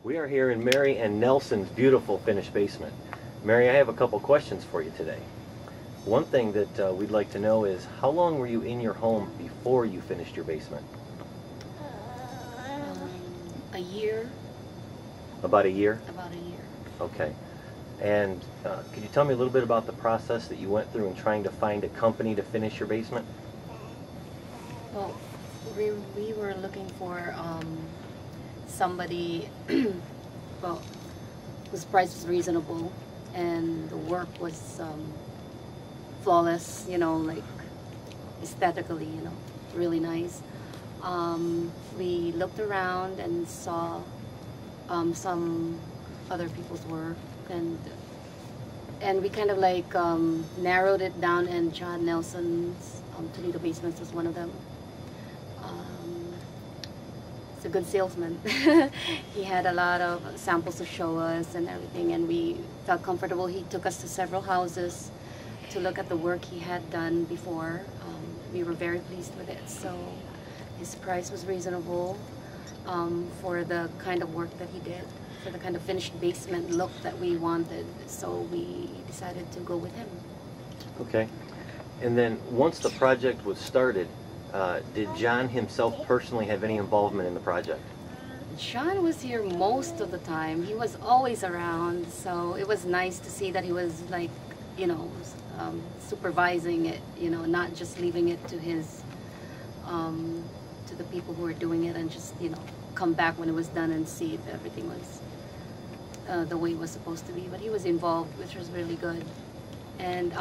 We are here in Mary and Nelson's beautiful finished basement. Mary, I have a couple questions for you today. One thing that we'd like to know is, how long were you in your home before you finished your basement? A year. About a year? About a year. Okay. And could you tell me a little bit about the process that you went through in trying to find a company to finish your basement? Well, we were looking for somebody well, whose price was reasonable and the work was flawless, you know, like aesthetically, you know, really nice. We looked around and saw some other people's work, and we kind of like narrowed it down, and John Nelson's Toledo Basements was one of them. He's a good salesman. He had a lot of samples to show us and everything, and we felt comfortable. He took us to several houses to look at the work he had done before. We were very pleased with it, so his price was reasonable for the kind of work that he did, for the kind of finished basement look that we wanted, so we decided to go with him. Okay. And then once the project was started, did John himself personally have any involvement in the project? John was here most of the time. He was always around, so it was nice to see that he was, like, you know, supervising it, you know, not just leaving it to his to the people who were doing it, and just, you know, come back when it was done and see if everything was the way it was supposed to be. But he was involved, which was really good. And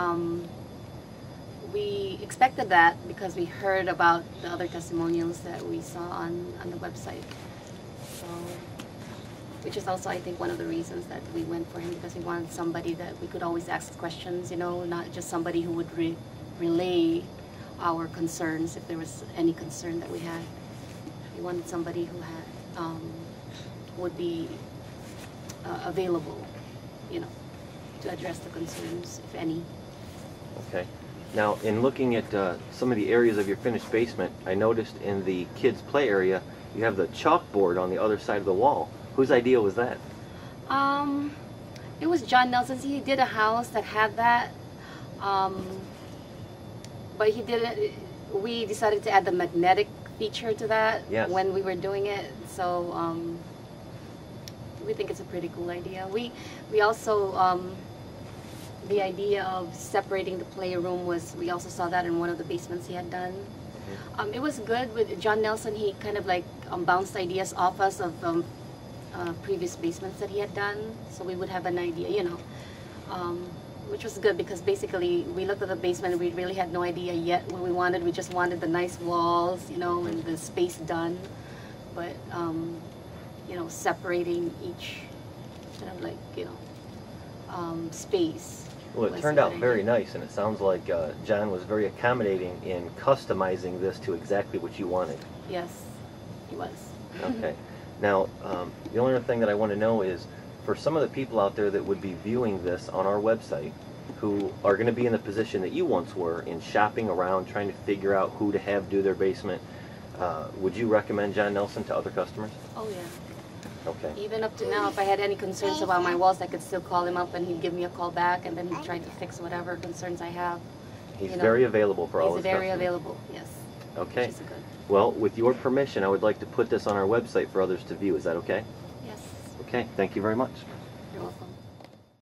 we expected that because we heard about the other testimonials that we saw on the website. So, which is also, I think, one of the reasons that we went for him, because we wanted somebody that we could always ask questions, you know, not just somebody who would relay our concerns if there was any concern that we had. We wanted somebody who had would be available, you know, to address the concerns, if any. Okay. Now, in looking at some of the areas of your finished basement, I noticed in the kids' play area, you have the chalkboard on the other side of the wall. Whose idea was that? It was John Nelson's. He did a house that had that, but he didn't. We decided to add the magnetic feature to that. Yes. When we were doing it. So we think it's a pretty cool idea. We also the idea of separating the playroom was, we also saw that in one of the basements he had done. It was good with John Nelson. He kind of like bounced ideas off us of previous basements that he had done, so we would have an idea, you know, which was good, because basically we looked at the basement and we really had no idea yet what we wanted. We just wanted the nice walls, you know, and the space done, but you know, separating each kind of like, you know, space. Well, it turned out very nice, and it sounds like John was very accommodating in customizing this to exactly what you wanted. Yes, he was. Okay. Now, the only other thing that I want to know is, for some of the people out there that would be viewing this on our website, who are going to be in the position that you once were, in shopping around, trying to figure out who to have do their basement, would you recommend John Nelson to other customers? Oh, yeah. Okay. Even up to now, if I had any concerns about my walls, I could still call him up and he'd give me a call back, and then he'd try to fix whatever concerns I have. He's very available for all his customers. He's very available, yes. Okay. Which is good. Well, with your permission, I would like to put this on our website for others to view. Is that okay? Yes. Okay. Thank you very much. You're welcome.